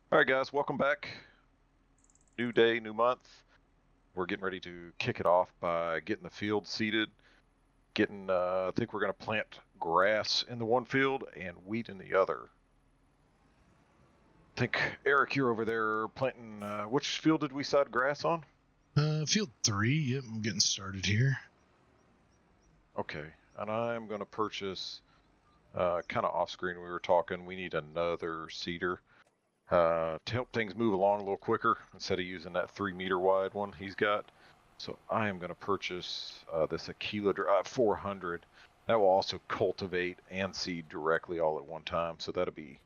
All right, guys, welcome back. New day, new month. We're getting ready to kick it off by getting the field seeded. I think we're going to plant grass in the one field and wheat in the other. I think, Eric, you're over there planting. Which field did we sod grass on? Field 3. Yep, I'm getting started here. Okay, and I'm going to purchase, kind of off screen, we were talking, we need another seeder to help things move along a little quicker instead of using that 3 meter wide one he's got. So I am going to purchase this Aquila Drive 400. That will also cultivate and seed directly all at one time. So that'll be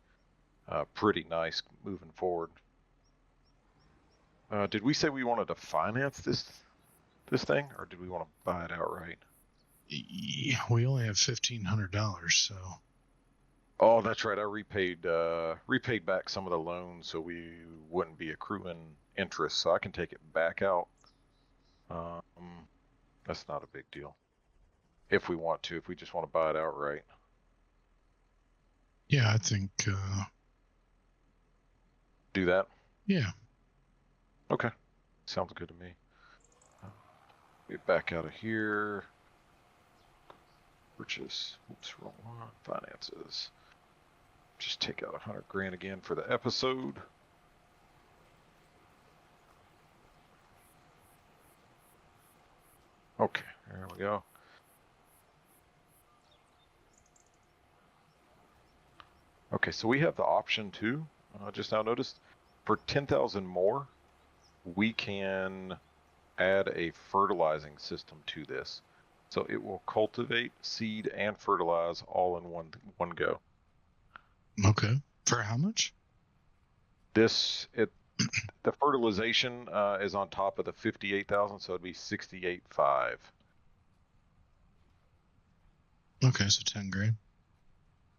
pretty nice moving forward. Did we say we wanted to finance this thing, or did we want to buy it outright? We only have $1,500, so. Oh, that's right. I repaid back some of the loans, so we wouldn't be accruing interest. So I can take it back out. That's not a big deal. If we want to, if we just want to buy it outright. Yeah, I think. Do that? Yeah. Okay. Sounds good to me. Get back out of here. Purchase. Oops, wrong one. Finances. Just take out 100 grand again for the episode. Okay, there we go. Okay, so we have the option too. Just now noticed for 10,000 more, we can add a fertilizing system to this. So it will cultivate, seed, and fertilize all in one go. Okay. For how much? The fertilization is on top of the 58,000, so it'd be 68.5. Okay, so 10 grand.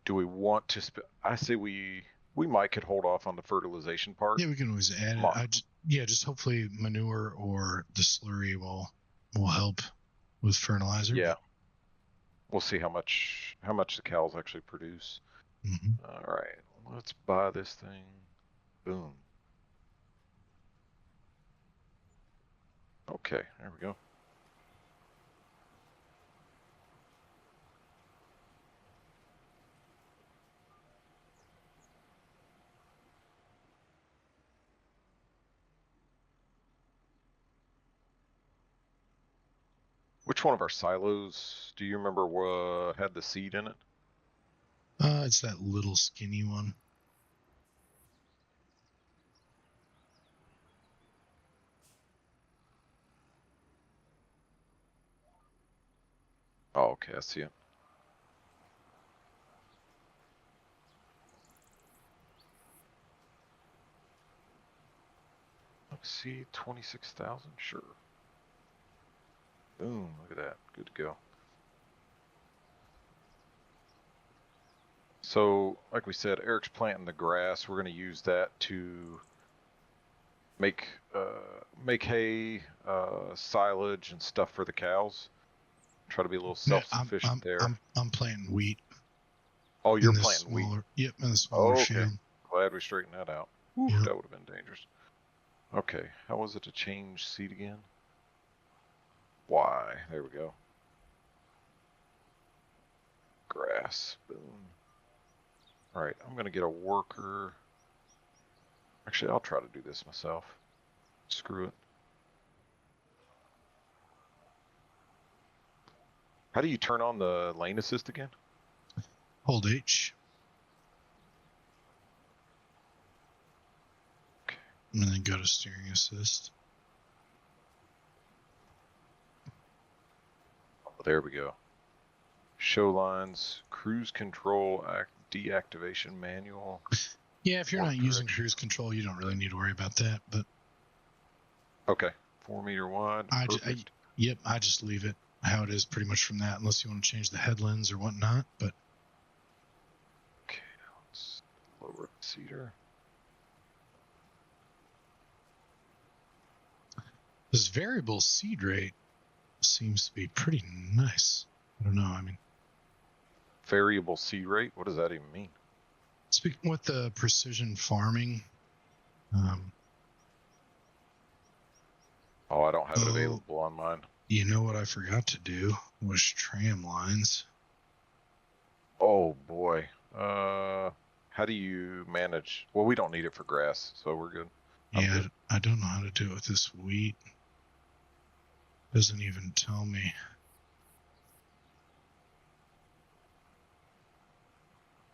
Do we want to? I say we might could hold off on the fertilization part. Yeah, we can always add it. Just hopefully manure or the slurry will help with fertilizer. Yeah, we'll see how much the cows actually produce. Mm-hmm. All right, let's buy this thing. Boom. Okay, there we go. Which one of our silos do you remember had the seed in it? It's that little skinny one. Oh, okay, I see it. Let's see, 26,000, sure. Boom, look at that, good to go. So, like we said, Eric's planting the grass. We're going to use that to make hay, silage, and stuff for the cows. Try to be a little self-sufficient there. I'm planting wheat. Oh, you're planting wheat. Yep, in the smaller field. Glad we straightened that out. Ooh, yep. That would have been dangerous. Okay, how was it to change seed again? Y. There we go. Grass. Boom. All right, I'm going to get a worker. Actually, I'll try to do this myself. Screw it. How do you turn on the lane assist again? Hold H. Okay. And then go to steering assist. Oh, there we go. Show lines, cruise control, deactivation manual. Yeah, if you're not using cruise control, you don't really need to worry about that. But okay, 4 meter wide. I just leave it how it is pretty much from that, unless you want to change the headlands or whatnot. But okay, let's lower the seeder. This variable seed rate seems to be pretty nice. I don't know. I mean, variable seed rate? What does that even mean? Speaking with the precision farming Oh, I don't have it Oh. available on mine. You know what I forgot to do was tram lines. Oh boy. How do you manage? Well, we don't need it for grass, so we're good. I'm Yeah, good. I don't know how to do it with this wheat. Doesn't even tell me.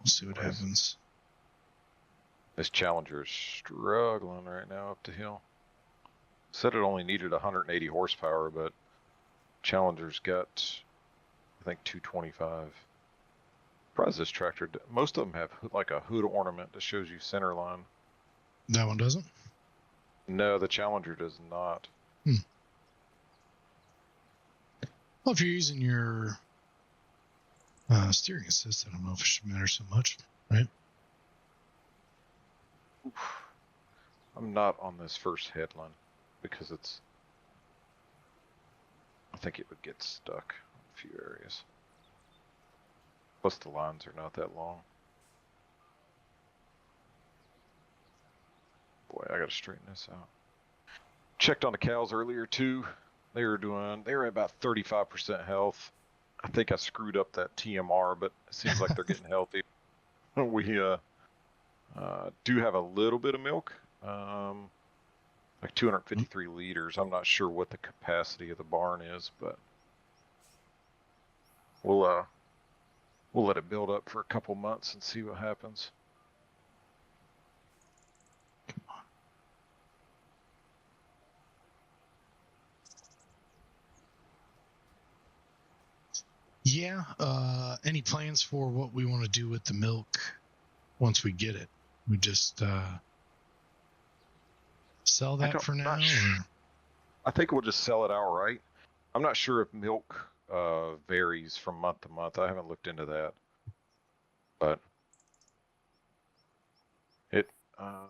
We'll see what happens. This Challenger is struggling right now up the hill. Said it only needed 180 horsepower, but Challenger's got, I think, 225. Surprised this tractor. Most of them have like a hood ornament that shows you center line. That one doesn't? No, the Challenger does not. Well, if you're using your steering assist, I don't know if it should matter so much, right? Oof. I'm not on this first headline because it's. I think it would get stuck in a few areas. Plus the lines are not that long. Boy, I gotta straighten this out. Checked on the cows earlier too. They were at about 35% health. I think I screwed up that TMR, but it seems like they're getting healthy. We do have a little bit of milk, like 253 liters. I'm not sure what the capacity of the barn is, but we'll let it build up for a couple months and see what happens. Yeah. Any plans for what we want to do with the milk once we get it? We just sell that for now? I think we'll just sell it outright. I'm not sure if milk varies from month to month. I haven't looked into that, but it. I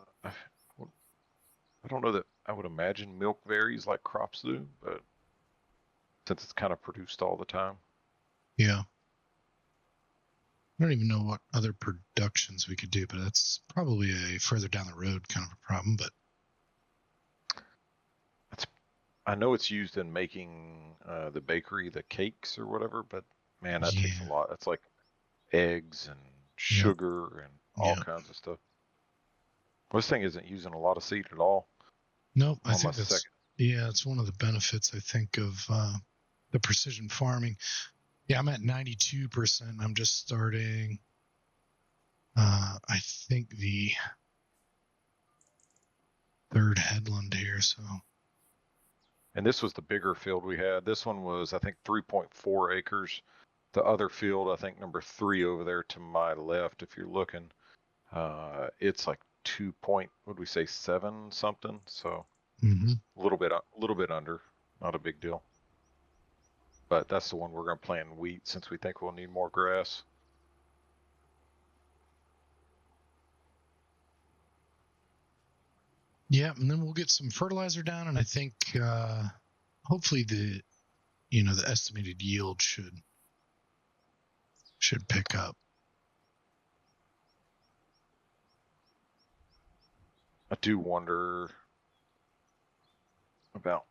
don't know that I would imagine milk varies like crops do, but since it's kind of produced all the time. Yeah. I don't even know what other productions we could do, but that's probably a further down the road kind of a problem. But I know it's used in making the bakery, the cakes or whatever, but man, that takes a lot. It's like eggs and sugar and all kinds of stuff. This thing isn't using a lot of seed at all. Nope, I think that's it's one of the benefits I think of the precision farming. Yeah, I'm at 92%. I'm just starting. I think the third headland here. So. And this was the bigger field we had. This one was, I think, 3.4 acres. The other field, I think, number 3 over there to my left, if you're looking, it's like 7 something. So a little bit under, not a big deal. But that's the one we're going to plant wheat since we think we'll need more grass. Yeah, and then we'll get some fertilizer down, and I think hopefully the estimated yield should pick up. I do wonder about.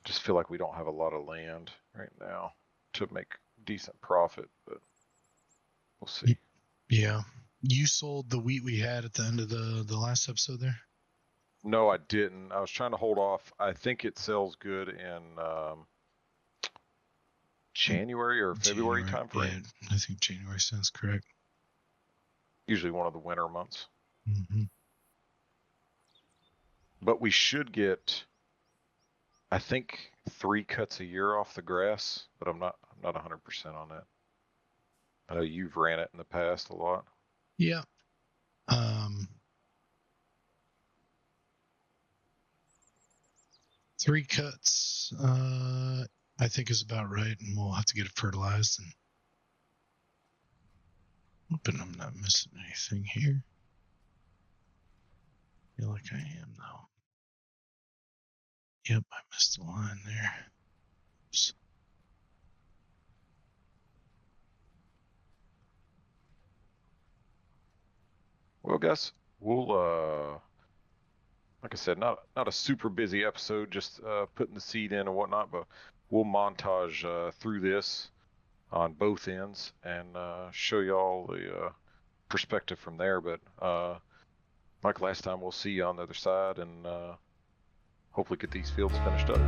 Just feel like we don't have a lot of land right now to make decent profit, but we'll see. Yeah. You sold the wheat we had at the end of the last episode there? No, I didn't. I was trying to hold off. I think it sells good in January or February time frame. Yeah, I think January sounds correct. Usually one of the winter months. Mm-hmm. But we should get, I think, 3 cuts a year off the grass, but I'm not 100% on that. I know you've ran it in the past a lot. Yeah. 3 cuts, I think is about right, and we'll have to get it fertilized. And hoping I'm not missing anything here. I feel like I am though. Yep, I missed a line there. Oops. Well, Gus, we'll like I said, not a super busy episode, just putting the seed in and whatnot, but we'll montage through this on both ends and show y'all the perspective from there. But like last time, we'll see you on the other side and hopefully get these fields finished up.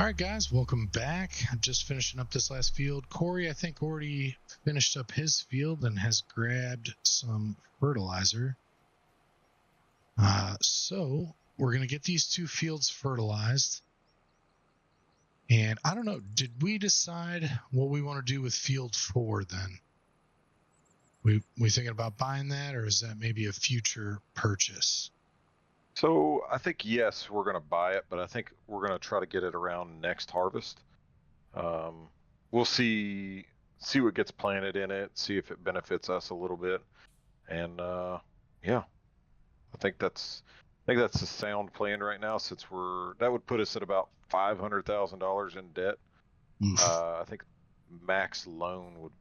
All right, guys, welcome back. I'm just finishing up this last field. Corey, I think, already finished up his field and has grabbed some fertilizer. So we're going to get these two fields fertilized. And I don't know, did we decide what we want to do with field 4 then? We thinking about buying that, or is that maybe a future purchase? So I think, yes, we're going to buy it, but I think we're going to try to get it around next harvest. We'll see what gets planted in it, see if it benefits us a little bit. And yeah, I think that's a sound plan right now, since that would put us at about $500,000 in debt. I think max loan would,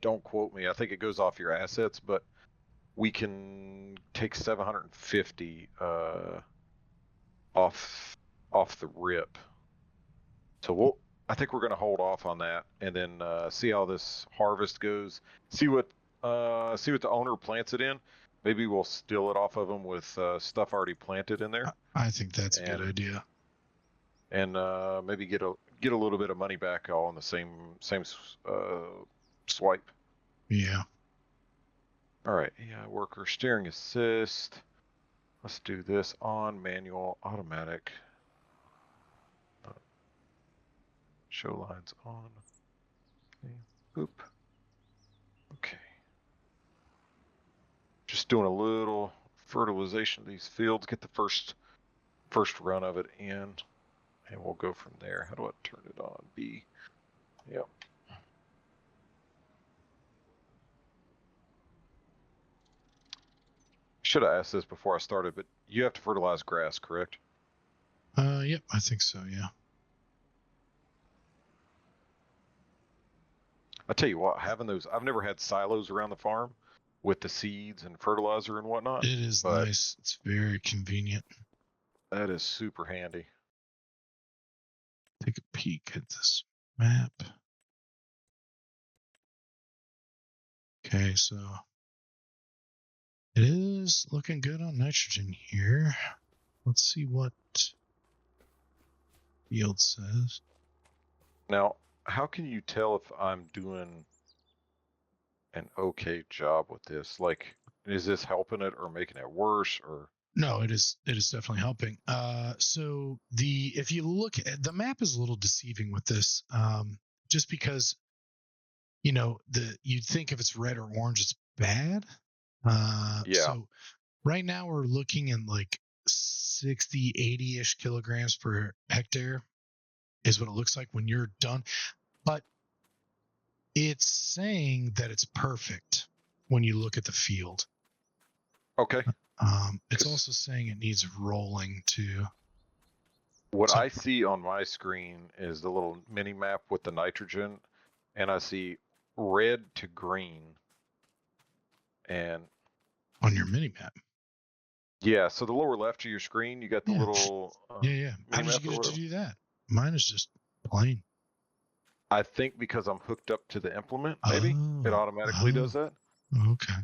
don't quote me, I think it goes off your assets, but we can take 750 off the rip. So I think we're going to hold off on that and then see how this harvest goes. See what the owner plants it in. Maybe we'll steal it off of them with stuff already planted in there. I think that's a good idea. And maybe get a little bit of money back all in the same swipe. Yeah. All right, yeah, worker steering assist. Let's do this on manual automatic. Show lines on. Okay. Boop. Okay. Just doing a little fertilization of these fields. Get the first run of it in. and we'll go from there. How do I turn it on? B. Yep. Should have asked this before I started, but you have to fertilize grass, correct? Yep, I think so, yeah. I tell you what, having those, I've never had silos around the farm with the seeds and fertilizer and whatnot. It is nice. It's very convenient. That is super handy. Take a peek at this map. Okay, so it is looking good on nitrogen here. Let's see what field says. Now, how can you tell if I'm doing an okay job with this? Like, is this helping it or making it worse? Or no, it is definitely helping. So if you look at the map is a little deceiving with this, just because you'd think if it's red or orange it's bad. yeah. So right now we're looking in like 60, 80-ish kilograms per hectare is what it looks like when you're done. But it's saying that it's perfect when you look at the field. Okay. It's also saying it needs rolling too. What I see on my screen is the little mini map with the nitrogen, and I see red to green. And on your mini map. Yeah, so the lower left of your screen, you got the little yeah. How did you get it to do that? Mine is just plain. I think because I'm hooked up to the implement, maybe it automatically does that. Okay.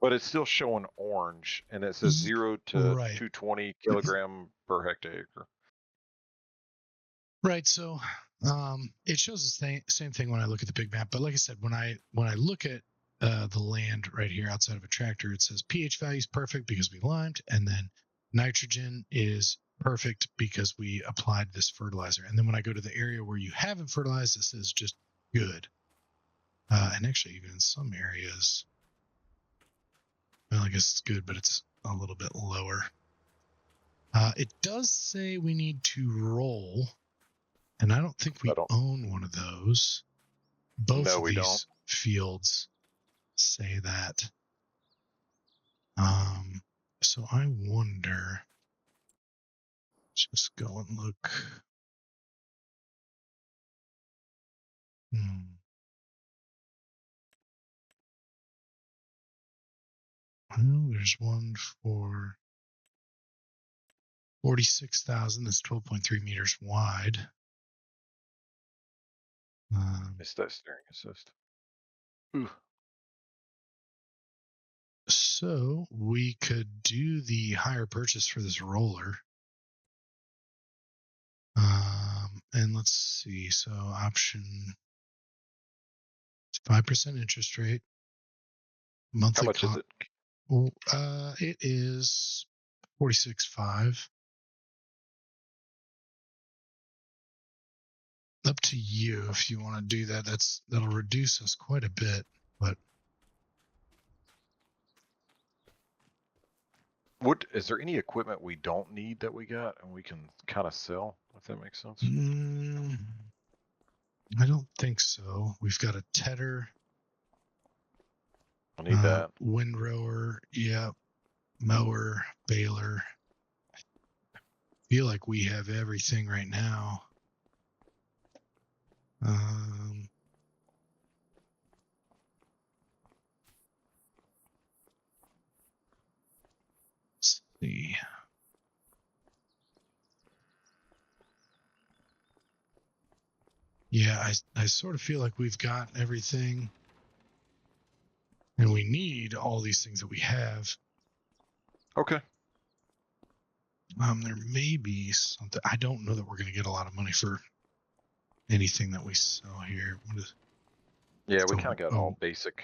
But it's still showing orange, and it says 0 to 220 kilogram per hectare. Right. So it shows the same thing when I look at the big map. But like I said, when I look at the land right here outside of a tractor, it says pH value is perfect because we limed, and then nitrogen is perfect because we applied this fertilizer. And then when I go to the area where you haven't fertilized, it says just good. And actually, even in some areas, well, I guess it's good, but it's a little bit lower. It does say we need to roll, and I don't think we own one of those. Both of these fields say that. So I wonder. Just go and look. Well, there's one for 46,000. That's 12.3 meters wide. Missed that steering assist. Ooh. So we could do the hire purchase for this roller. And let's see. So option, it's 5% interest rate. Monthly. How much is it? Well, it is 46.5. Up to you if you want to do that. That'll reduce us quite a bit, but. What is there any equipment we don't need that we got and we can kind of sell, if that makes sense? I don't think so. We've got a tedder. I need that. Windrower, yeah. Mower, baler. I feel like we have everything right now. Let's see. Yeah, I sort of feel like we've got everything. And we need all these things that we have. Okay. There may be something. I don't know that we're going to get a lot of money for anything that we sell here. Yeah, we kind of got all basic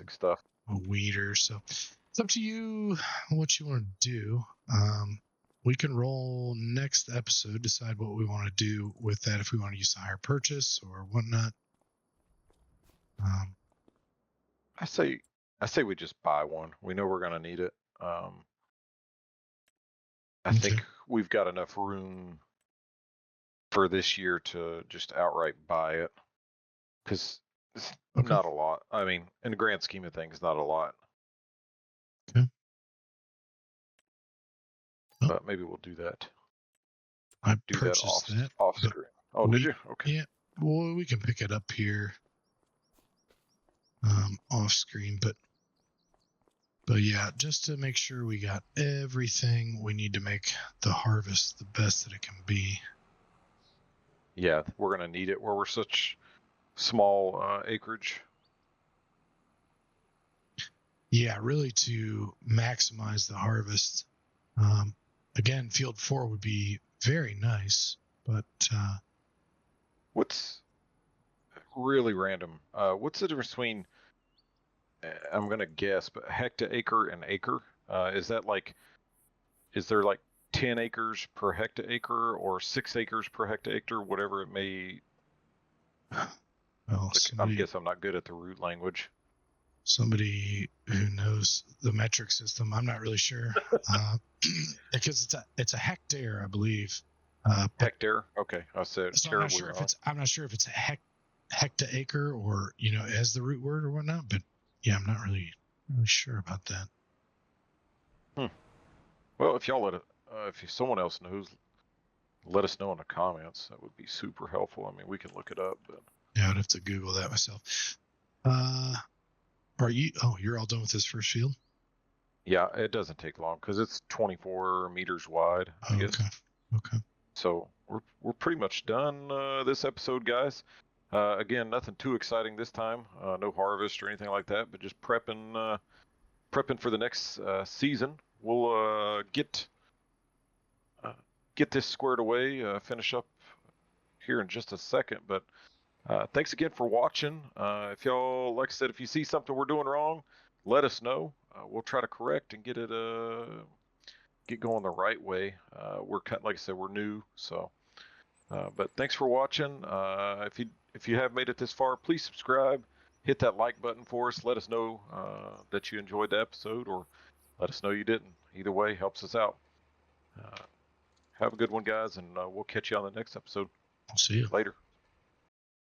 stuff. A weeder. So it's up to you what you want to do. We can roll next episode, decide what we want to do with that, if we want to use the hire purchase or whatnot. I say we just buy one. We know we're going to need it. I think we've got enough room for this year to just outright buy it, because it's Okay. not a lot. I mean, in the grand scheme of things, not a lot. Okay. Well, But maybe we'll do that. I Do that purchased that. off screen. Oh, did you? Okay. Yeah. Well, we can pick it up here off screen, but yeah, just to make sure we got everything we need to make the harvest the best that it can be. Yeah, we're gonna need it where we're such small acreage. Yeah, really to maximize the harvest. Again, field 4 would be very nice, but what's really random? What's the difference between? I'm gonna guess, but hectacre and acre. Is that like? Is there like 10 acres per hectacre or 6 acres per hectacre, whatever it may? Well, I guess I'm not good at the root language. Somebody who knows the metric system, I'm not really sure, because it's a hectare, I believe. Hectare. Okay, I said so terribly I'm wrong. I'm not sure if it's a hectacre or as the root word or whatnot. But yeah, I'm not really sure about that. Well, if y'all if someone else knows, let us know in the comments. That would be super helpful. I mean, we can look it up, but yeah, I'd have to Google that myself. Are you? Oh, you're all done with this first field? Yeah, it doesn't take long because it's 24 meters wide. I guess. Okay. So we're pretty much done this episode, guys. Again, nothing too exciting this time. No harvest or anything like that, but just prepping for the next season. We'll get this squared away, finish up here in just a second. But thanks again for watching. If y'all, like I said, if you see something we're doing wrong, let us know. We'll try to correct and get it get going the right way. We're like I said, we're new, so. But thanks for watching. If you have made it this far, please subscribe. Hit that like button for us. Let us know that you enjoyed the episode, or let us know you didn't. Either way helps us out. Have a good one, guys, and we'll catch you on the next episode. I'll see you later.